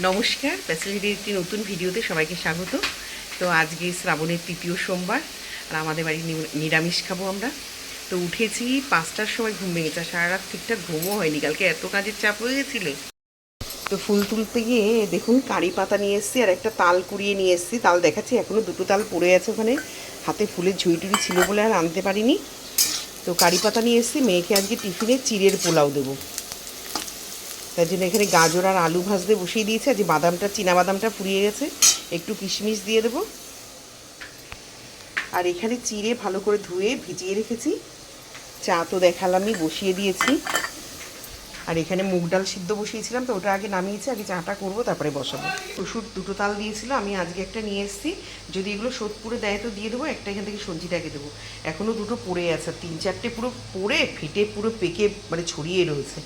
নমস্কার, প্যাসেলিটির একটি নতুন ভিডিওতে সবাইকে স্বাগত। তো আজকে শ্রাবণের তৃতীয় সোমবার, আর আমাদের বাড়ি নিরামিষ খাবো আমরা। তো উঠেছি 5টার সময়, ঘুম ভেঙেছে। সারা রাত ঠিকঠাক ঘুমও হয়নি, কালকে এত কাজের চাপ হয়ে গেছিলো। তো ফুল তুলতে গিয়ে দেখুন কারি পাতা নিয়ে এসেছি আর একটা তাল কুড়িয়ে নিয়ে এসেছি। তাল দেখাচ্ছি, এখনও দুটো তাল পড়ে আছে ওখানে, হাতে ফুলের ঝুড়ি ছিল বলে আর আনতে পারিনি। তো কারি পাতা নিয়ে এসেছি, মেয়েকে আজকে টিফিনে চিড়ের পোলাও দেবো, তার জন্য এখানে গাজর আর আলু ভাজতে বসিয়ে দিয়েছে। আজ বাদামটা, বাদামটা ফুরিয়ে গেছে, একটু কিশমিশ দিয়ে দেবো। আর এখানে চিড়ে ভালো করে ধুয়ে ভিজিয়ে রেখেছি। চা তো দেখালামই, বসিয়ে দিয়েছি। আর এখানে মুগ ডাল সিদ্ধ বসিয়েছিলাম, তো ওটা আগে নামিয়েছি, আগে চাটা করবো তারপরে বসাবো। ওষুধ দুটো তাল দিয়েছিল, আমি আজকে একটা নিয়ে এসেছি। যদি এগুলো সোদপুরে দেয় তো দিয়ে দেবো, একটা এখান থেকে সবজিটাকে দেবো। এখনও দুটো পড়ে আছে, 3-4টে পুরো পড়ে ফেটে পুরো পেকে মানে ছড়িয়ে রয়েছে।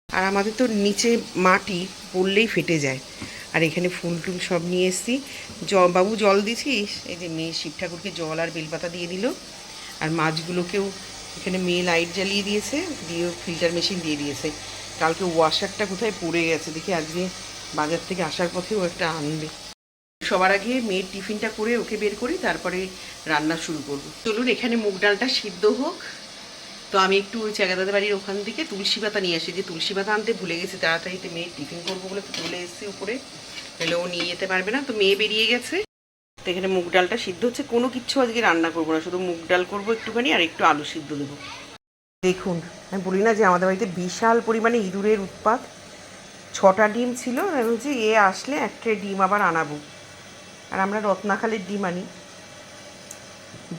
আর আমাদের তো নিচে মাটি, পড়লেই ফেটে যায়। আর এখানে ফুল টুল সব নিয়ে এসেছি। বাবু জল দিছিস? এই যে মেয়ে শিব ঠাকুরকে জল আর বেলপাতা দিয়ে দিল। আর মাছগুলোকেও এখানে মেয়ে লাইট জ্বালিয়ে দিয়েছে, দিয়ে ফিল্টার মেশিন দিয়ে দিয়েছে। কালকে ওয়াশারটা কোথায় পড়ে গেছে, দেখি আজকে বাজার থেকে আসার পথেও একটা আনবে। সবার আগে মেয়ের টিফিনটা করে ওকে বের করি, তারপরে রান্না শুরু করব। চলুন, এখানে মুগ ডালটা সিদ্ধ হোক। তো আমি একটু ওই চাগাদাদের বাড়ির ওখান থেকে তুলসী পাতা নিয়ে আসি, যে তুলসী পাতা আনতে ভুলে গেছি তাড়াতাড়িতে। মেয়ে টিফিন করবো বলে তো তুলে এসেছি উপরে, তাহলে ও নিয়ে যেতে পারবে না। তো মেয়ে বেরিয়ে গেছে। তো এখানে মুগ ডালটা সিদ্ধ হচ্ছে, কোনো কিচ্ছু আজকে রান্না করবো না, শুধু মুগ ডাল করবো একটুখানি, আর একটু আলু সিদ্ধ দেবো। দেখুন, আমি বলি না যে আমাদের বাড়িতে বিশাল পরিমাণে ইঁদুরের উৎপাত। 6টা ডিম ছিল, আমি বলছি এ আসলে একটা ডিম আবার আনাবো। আর আমরা রত্নাখালের ডিম আনি।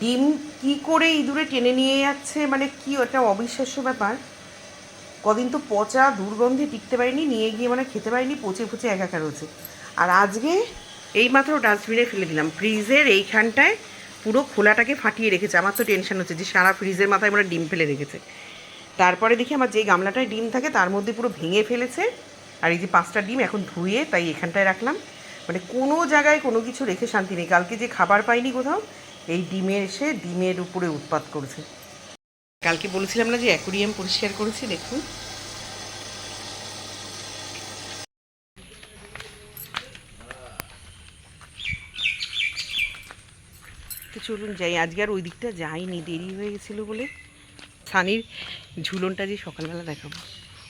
ডিম কি করে ইঁদুরে টেনে নিয়ে যাচ্ছে, মানে কি ওটা অবিশ্বাস্য ব্যাপার। কদিন তো পচা দুর্গন্ধে টিকতে পারিনি, নিয়ে গিয়ে মানে খেতে পারিনি, পচে পচে একাকার হচ্ছে। আর আজকে এইমাত্র ডাস্টবিনে ফেলে দিলাম। ফ্রিজের এইখানটায় পুরো খোলাটাকে ফাটিয়ে রেখেছে। আমার তো টেনশন হচ্ছে যে সারা ফ্রিজের মাথায় মানে ডিম ফেলে রেখেছে। তারপরে দেখি আমার যে গামলাটায় ডিম থাকে তার মধ্যে পুরো ভেঙে ফেলেছে। আর এই যে 5টা ডিম এখন ধুয়ে তাই এখানটায় রাখলাম। মানে কোনো জায়গায় কোনো কিছু রেখে শান্তি নেই। কালকে যে খাবার পাইনি কোথাও, এই ডিমের এসে ডিমের উপরে উৎপাত করছে। কালকে বলেছিলাম না যে অ্যাকোরিয়াম পরিষ্কার করেছি, দেখুন। তো চলুন যাই, আজকে আর ওই দিকটা যাইনি, দেরি হয়ে গেছিলো বলে। সানির ঝুলনটা যে সকালবেলা দেখাবো।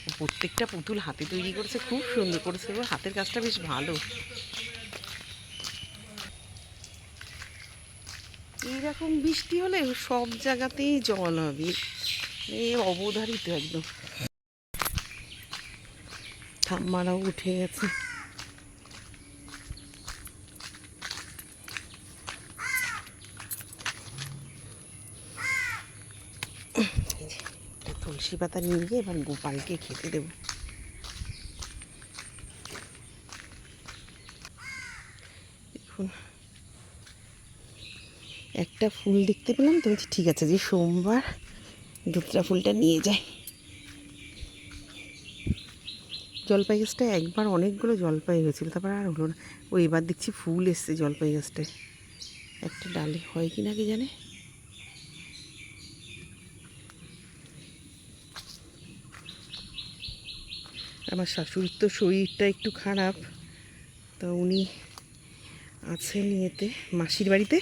ও প্রত্যেকটা পুতুল হাতে তৈরি করেছে, খুব সুন্দর করেছে, ওর হাতের কাজটা বেশ ভালো। এইরকম বৃষ্টি হলে সব জায়গাতেই জল হবে, এই অবধারিত একদম। ঠাম্মারাও উঠে গেছে। তুলসী পাতা নিয়ে গিয়ে এবার গোপালকে খেতে দেবো। দেখুন, একটা ফুল দেখতে পেলাম, তো বলছি ঠিক আছে যে সোমবার দুধটা ফুলটা নিয়ে যাই। জলপাই গাছটায় একবার অনেকগুলো জলপাই হয়েছিল, তারপর আর হলো না। ও এবার দেখছি ফুল এসছে জলপাই গাছটায়। একটা ডালে হয় কি না কি জানে। আমার শাশুড়ির তো শরীরটা একটু খারাপ, তো উনি আছেন ইয়েতে মাসির বাড়িতে।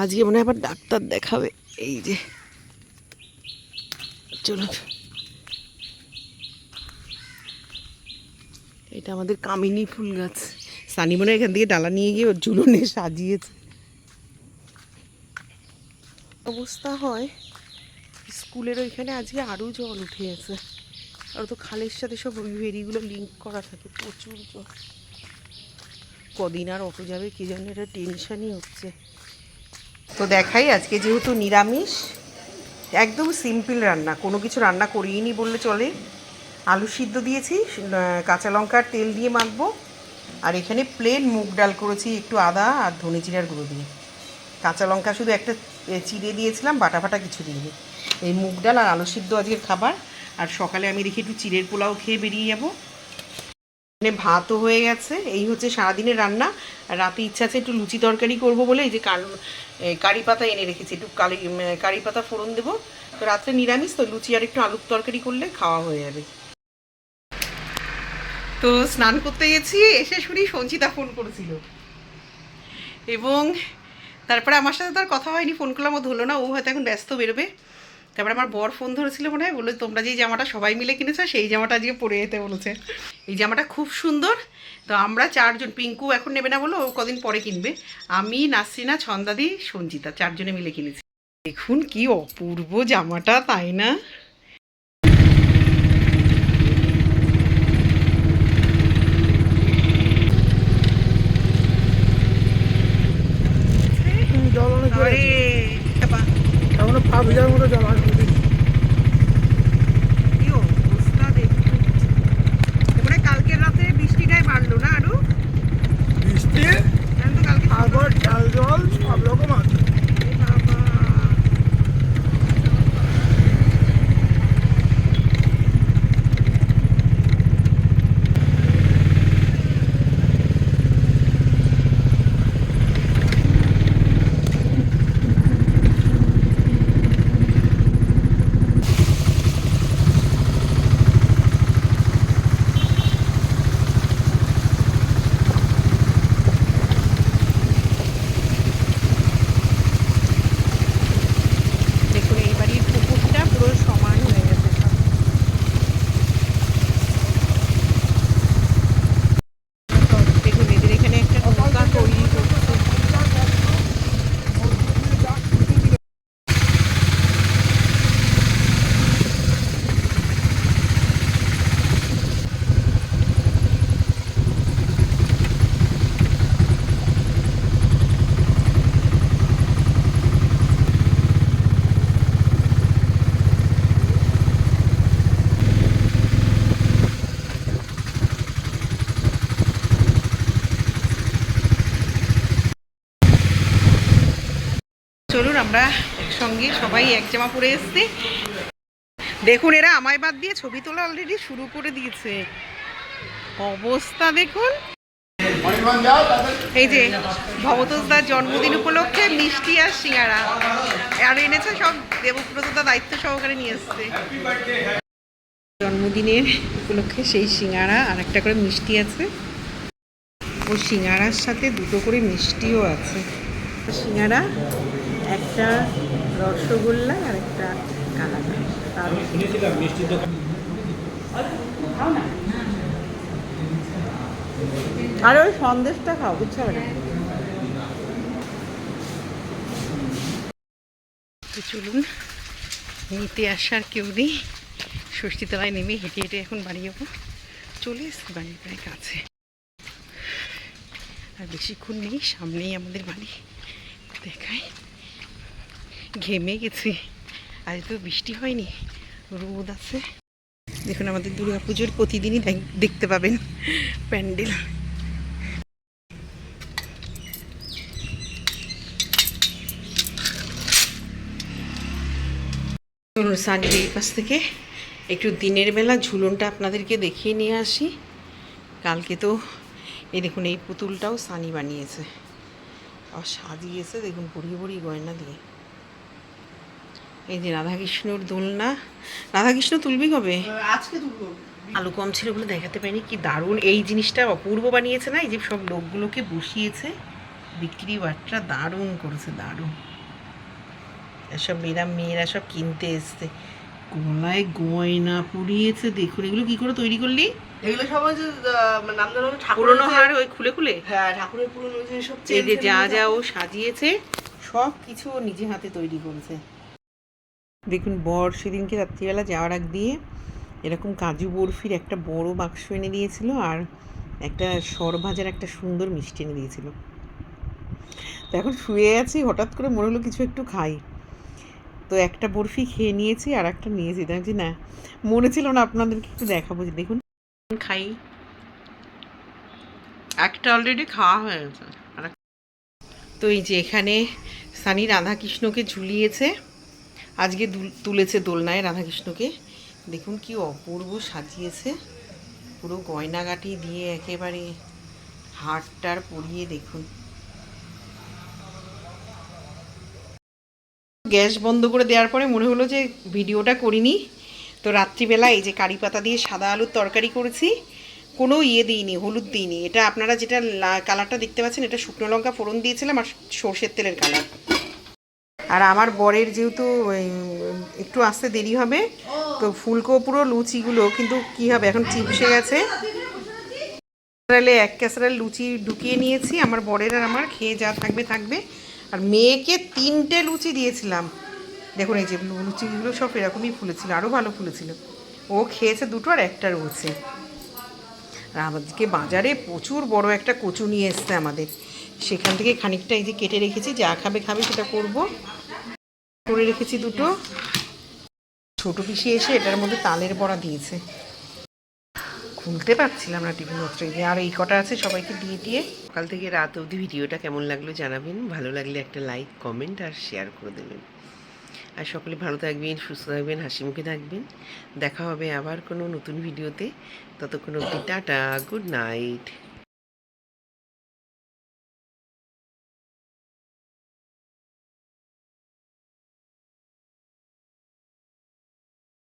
আজকে মনে হয় আবার ডাক্তার দেখাবে। এই যে চলুন, এটা আমাদের কামিনী ফুল গাছ। সানি মনে হয় এখান থেকে ডালা নিয়ে গিয়ে ওর ঝুলনে সাজিয়েছে। অবস্থা হয় স্কুলের ওইখানে আজকে আরও জল উঠে গেছে। আর তো খালের সাথে সব ভেরিগুলো লিঙ্ক করা থাকে, প্রচুর জল। কদিন আর অটো যাবে কি জানি, এটা টেনশানই হচ্ছে। তো দেখাই, আজকে যেহেতু নিরামিষ, একদম সিম্পল রান্না, কোনো কিছু রান্না করিনি বললে চলে। আলু সিদ্ধ দিয়েছি, কাঁচা লঙ্কার তেল দিয়ে মাখবো। আর এখানে প্লেন মুগ ডাল করেছি, একটু আদা আর ধনে জিরার গুঁড়ো দিয়ে। কাঁচা লঙ্কা শুধু একটা চিড়ে দিয়েছিলাম, বাটা ফাটা কিছু দিইনি। এই মুগ ডাল আর আলু সিদ্ধ আজকের খাবার। আর সকালে আমি দেখি একটু চিড়ের পোলাও খেয়ে বেরিয়ে যাবো। মানে ভাতও হয়ে গেছে, এই হচ্ছে সারাদিনের রান্না। আর রাতে ইচ্ছা আছে একটু লুচি তরকারি করবো বলে এই যে কারি পাতা এনে রেখেছি, একটু কারি পাতা ফোড়ন দেবো। তো রাত্রে নিরামিষ, তো লুচি আর একটু আলুর তরকারি করলে খাওয়া হয়ে যাবে। তো স্নান করতে গেছি, এসে শুনি সঞ্চিতা ফোন করেছিল এবং তারপরে আমার সাথে তো আর কথা হয়নি, ফোন করলাম, ও ধরলো না, ও হয়তো এখন ব্যস্ত বেরোবে। তারপরে আমার বর ফোন ধরেছিল মনে হয়, বললো তোমরা যেই জামাটা সবাই মিলে কিনেছো সেই জামাটা আজকে পরে যেতে বলেছে। এই জামাটা খুব সুন্দর। তো আমরা 4 জন, পিঙ্কু এখন নেবে না বলো, ও কদিন পরে কিনবে, আমি, নাসরিনা, ছন্দাদি, সঞ্জিতা 4 জনে মিলে কিনেছি। দেখুন কি অপূর্ব জামাটা, তাই না? কালকে রাতে বৃষ্টিটাই বাড়লো না আরো, বৃষ্টি আবার চাল জল সব রকম আছে। চলুন আমরা একসঙ্গে সবাই এক জামা পরে এসছি। দেখুন এরা আমায় বাদ দিয়ে ছবি তোলা অলরেডি শুরু করে দিয়েছে, অবস্থা দেখুন। এই যে ভবতোষদার জন্মদিন উপলক্ষে মিষ্টি আর সিঙ্গারা আর এনেছে, সব দেবব্রতদা দায়িত্ব সহকারে নিয়ে এসছে। জন্মদিনের উপলক্ষে সেই সিঙ্গারা আর একটা করে মিষ্টি আছে, ও সিঙ্গারার সাথে 2টো করে মিষ্টিও আছে। সিঙ্গারা, একটা রসগোল্লা আর একটা কালাকাঁদ। আর ওই সন্দেশটা খাও, বুঝছো না? চলুন, নিতে আসার কেউ নেই, ষষ্ঠীতলায় নেমে হেঁটে হেঁটে এখন বাড়ি যাবো। চলে এসছি বাড়ির প্রায় কাছে, আর বেশিক্ষণ নেই, সামনেই আমাদের বাড়ি। দেখাই, ঘেমে গেছি, আজ তো বৃষ্টি হয়নি, রোদ আছে। দেখুন আমাদের দুর্গাপুজোর প্রতিদিনই দেখতে পাবেন প্যান্ডেল। সানির এই পাশ থেকে একটু দিনের বেলা ঝুলনটা আপনাদেরকে দেখিয়ে নিয়ে আসি। কালকে তো এই দেখুন এই পুতুলটাও সানি বানিয়েছে আর সাজিয়েছে, দেখুন ভরি ভরি গয়না দিয়ে। এই যে রাধাকৃষ্ণর দোলনা, রাধাকৃষ্ণ তুলবি কবে? আজকে তুলব। আলু কম ছিল বলে দেখাতে পারিনি, কি দারুণ এই জিনিসটা অপূর্ব বানিয়েছে না? এই যে সব লোকগুলোকে বসিয়েছে, বিক্রি বাট্টা দারুণ করেছে, দারুণ। এসব মেয়েরা সব কিনতে এসছে, গলায় গয়না পরিয়েছে। দেখুন এগুলো কি করে তৈরি করলি? এগুলো সব পুরোনো হার, ওই খুলে খুলে, হ্যাঁ ঠাকুরের পুরোনো সব। এই যে যা যা ও সাজিয়েছে সব কিছু ও নিজে হাতে তৈরি করেছে। দেখুন বর সেদিনকে রাত্রিবেলা যাওয়ার আগ দিয়ে এরকম কাজু বরফির একটা বড় বাক্স এনে দিয়েছিল, আর একটা সরভাজার একটা সুন্দর মিষ্টি এনে দিয়েছিল। তো এখন শুয়ে আছি, হঠাৎ করে মনে হলো কিছু একটু খাই, তো একটা বরফি খেয়ে নিয়েছি আর একটা নিয়েছি। দেখছি না, মনে ছিল না আপনাদেরকে একটু দেখাবো। যে দেখুন খাই, একটা অলরেডি খাওয়া হয়ে গেছে। তো এই যে এখানে সানি রাধাকৃষ্ণকে ঝুলিয়েছে, আজকে তুলেছে দোলনায় রাধাকৃষ্ণকে। দেখুন কি অপূর্ব সাজিয়েছে, পুরো গয়নাগাটি দিয়ে একেবারে হারটার পরিয়ে। দেখুন গ্যাস বন্ধ করে দেওয়ার পরে মনে হলো যে ভিডিওটা করিনি, তো রাত্রিবেলা এই যে কারি পাতা দিয়ে সাদা আলুর তরকারি করেছি, কোনো ইয়ে দিইনি, হলুদ দিইনি। এটা আপনারা যেটা কালারটা দেখতে পাচ্ছেন, এটা শুকনো লঙ্কা ফোড়ন দিয়েছিলাম আর সর্ষের তেলের কালার। আর আমার বরের যেহেতু একটু আসতে দেরি হবে, তো ফুলকো পুরো লুচিগুলো কিন্তু কি হবে, এখন চিপসে গেছে। এক ক্যাসারেল লুচি ঢুকিয়ে নিয়েছি, আমার বরের আর আমার খেয়ে যা থাকবে থাকবে। আর মেয়েকে 3টে লুচি দিয়েছিলাম। দেখুন এই যে লুচিগুলো সব এরকমই ফুলেছিল, আরও ভালো ফুলেছিল। ও খেয়েছে 2টো আর একটা রয়েছে। আর আমাদেরকে বাজারে প্রচুর বড় একটা কচু নিয়ে এসছে আমাদের, সেখান থেকে খানিকটা এই যে কেটে রেখেছি, যা খাবে খাবে সেটা করব। করে রেখেছি 2টো। ছোটো পিসি এসে এটার মধ্যে তালের বড়া দিয়েছে, খুলতে পারছিলাম না টিফিন বক্সটা। আর এই কটা আছে, সবাইকে দিয়ে দিয়ে। সকাল থেকে রাত অবধি ভিডিওটা কেমন লাগলো জানাবেন, ভালো লাগলে একটা লাইক, কমেন্ট আর শেয়ার করে দেবেন। আর সকলে ভালো থাকবেন, সুস্থ থাকবেন, হাসি মুখে থাকবেন। দেখা হবে আবার কোনো নতুন ভিডিওতে। ততক্ষণ অবধি টাটা, গুড নাইট।